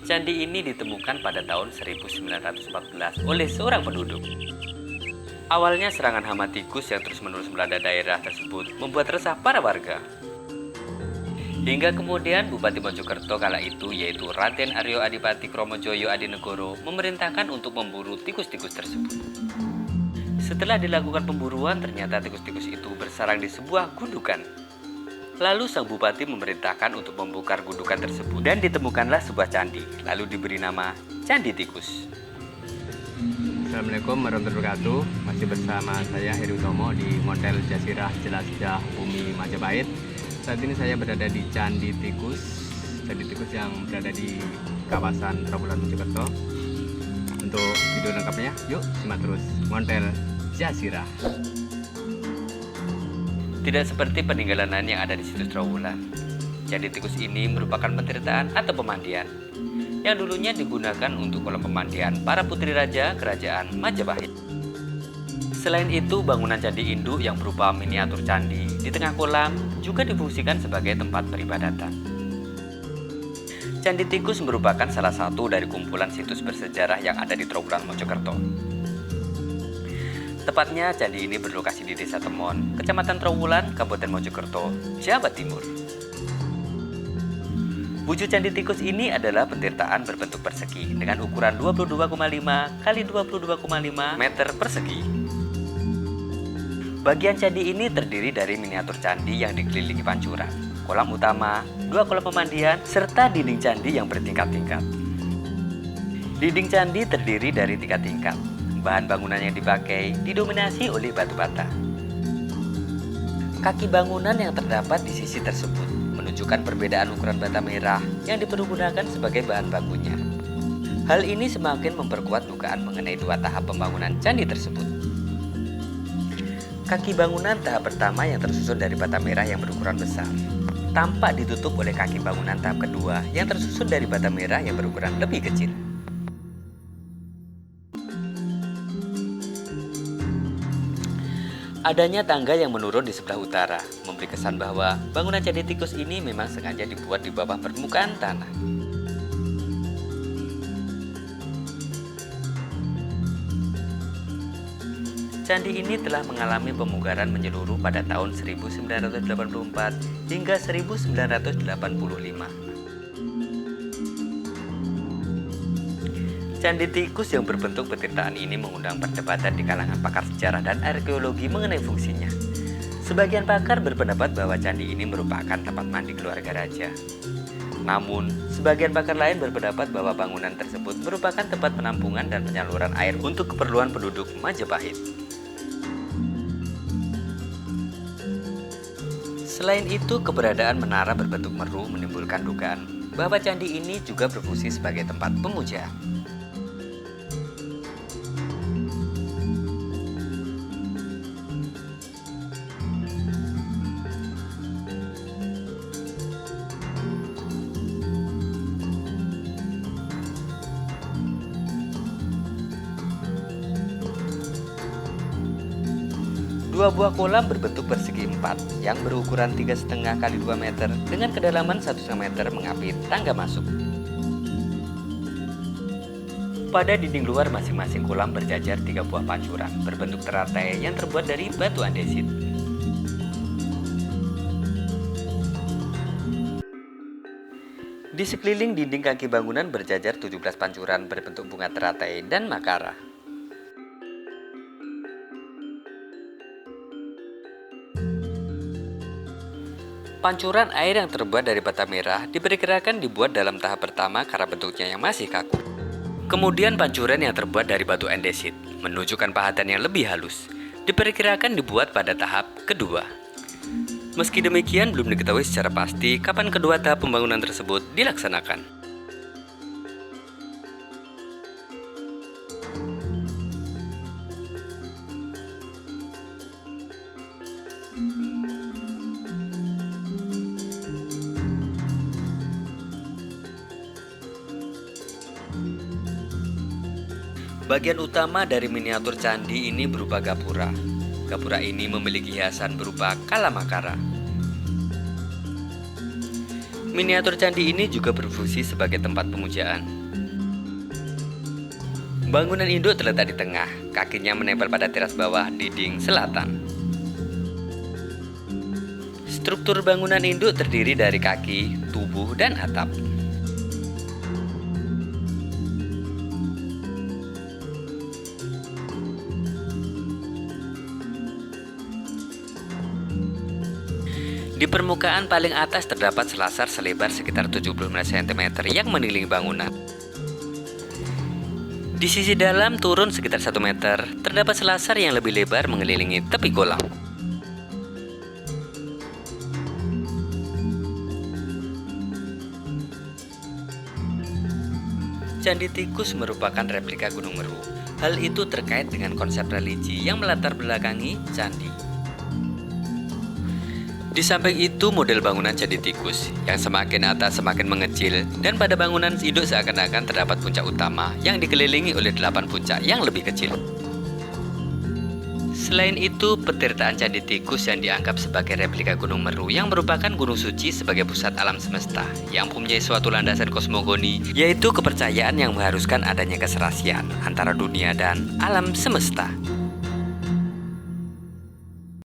Candi ini ditemukan pada tahun 1914 oleh seorang penduduk. Awalnya serangan hama tikus yang terus-menerus melanda daerah tersebut membuat resah para warga. Hingga kemudian Bupati Mojokerto kala itu, yaitu Raden Aryo Adipati Kromojoyo Adinegoro, memerintahkan untuk memburu tikus-tikus tersebut. Setelah dilakukan pemburuan, ternyata tikus-tikus itu bersarang di sebuah gundukan. Lalu sang bupati memerintahkan untuk membongkar gundukan tersebut dan ditemukanlah sebuah candi, lalu diberi nama Candi Tikus. Assalamualaikum warahmatullahi wabarakatuh. Masih bersama saya Heri Utomo di Motel Jazirah Jelajah Bumi Majapahit. Saat ini saya berada di Candi Tikus. Candi Tikus yang berada di kawasan Trawulan Mojokerto. Untuk video lengkapnya, yuk simak terus Motel Jazirah. Tidak seperti peninggalan lain yang ada di situs Trawulan, Candi Tikus ini merupakan penceritaan atau pemandian yang dulunya digunakan untuk kolam pemandian para putri raja kerajaan Majapahit. Selain itu, bangunan candi induk yang berupa miniatur candi di tengah kolam juga difungsikan sebagai tempat peribadatan. Candi Tikus merupakan salah satu dari kumpulan situs bersejarah yang ada di Trawulan Mojokerto. Tepatnya, candi ini berlokasi di Desa Temon, Kecamatan Trawulan, Kabupaten Mojokerto, Jawa Timur. Wujud Candi Tikus ini adalah petirtaan berbentuk persegi dengan ukuran 22,5 x 22,5 meter persegi. Bagian candi ini terdiri dari miniatur candi yang dikelilingi pancuran, kolam utama, 2 kolam pemandian, serta dinding candi yang bertingkat-tingkat. Dinding candi terdiri dari 3 tingkat. Bahan bangunan yang dipakai didominasi oleh batu bata. Kaki bangunan yang terdapat di sisi tersebut menunjukkan perbedaan ukuran bata merah yang dipergunakan sebagai bahan bakunya. Hal ini semakin memperkuat dugaan mengenai 2 tahap pembangunan candi tersebut. Kaki bangunan tahap pertama yang tersusun dari bata merah yang berukuran besar, tampak ditutup oleh kaki bangunan tahap kedua yang tersusun dari bata merah yang berukuran lebih kecil. Adanya tangga yang menurun di sebelah utara memberi kesan bahwa bangunan Candi Tikus ini memang sengaja dibuat di bawah permukaan tanah. Candi ini telah mengalami pemugaran menyeluruh pada tahun 1984 hingga 1985. Candi Tikus yang berbentuk petirtaan ini mengundang perdebatan di kalangan pakar sejarah dan arkeologi mengenai fungsinya. Sebagian pakar berpendapat bahwa candi ini merupakan tempat mandi keluarga raja. Namun, sebagian pakar lain berpendapat bahwa bangunan tersebut merupakan tempat penampungan dan penyaluran air untuk keperluan penduduk Majapahit. Selain itu, keberadaan menara berbentuk meru menimbulkan dugaan bahwa candi ini juga berfungsi sebagai tempat pemujaan. Dua buah kolam berbentuk persegi 4 yang berukuran 3,5 x 2 meter dengan kedalaman 1,5 meter mengapit tangga masuk. Pada dinding luar masing-masing kolam berjajar 3 buah pancuran berbentuk teratai yang terbuat dari batu andesit. Di sekeliling dinding kaki bangunan berjajar 17 pancuran berbentuk bunga teratai dan makara. Pancuran air yang terbuat dari bata merah diperkirakan dibuat dalam tahap pertama karena bentuknya yang masih kaku. Kemudian pancuran yang terbuat dari batu andesit menunjukkan pahatan yang lebih halus, diperkirakan dibuat pada tahap kedua. Meski demikian, belum diketahui secara pasti kapan kedua tahap pembangunan tersebut dilaksanakan. Bagian utama dari miniatur candi ini berupa gapura. Gapura ini memiliki hiasan berupa kalamakara. Miniatur candi ini juga berfungsi sebagai tempat pemujaan. Bangunan induk terletak di tengah, kakinya menempel pada teras bawah dinding selatan. Struktur bangunan induk terdiri dari kaki, tubuh, dan atap. Di permukaan paling atas terdapat selasar selebar sekitar 75 cm yang mengelilingi bangunan. Di sisi dalam turun sekitar 1 meter, terdapat selasar yang lebih lebar mengelilingi tepi kolam. Candi Tikus merupakan replika Gunung Meru. Hal itu terkait dengan konsep religi yang melatar belakangi candi. Di samping itu, model bangunan Candi Tikus yang semakin atas semakin mengecil, dan pada bangunan induk seakan-akan terdapat puncak utama yang dikelilingi oleh 8 puncak yang lebih kecil. Selain itu, petirtaan Candi Tikus yang dianggap sebagai replika Gunung Meru yang merupakan gunung suci sebagai pusat alam semesta yang mempunyai suatu landasan kosmogoni, yaitu kepercayaan yang mengharuskan adanya keserasian antara dunia dan alam semesta.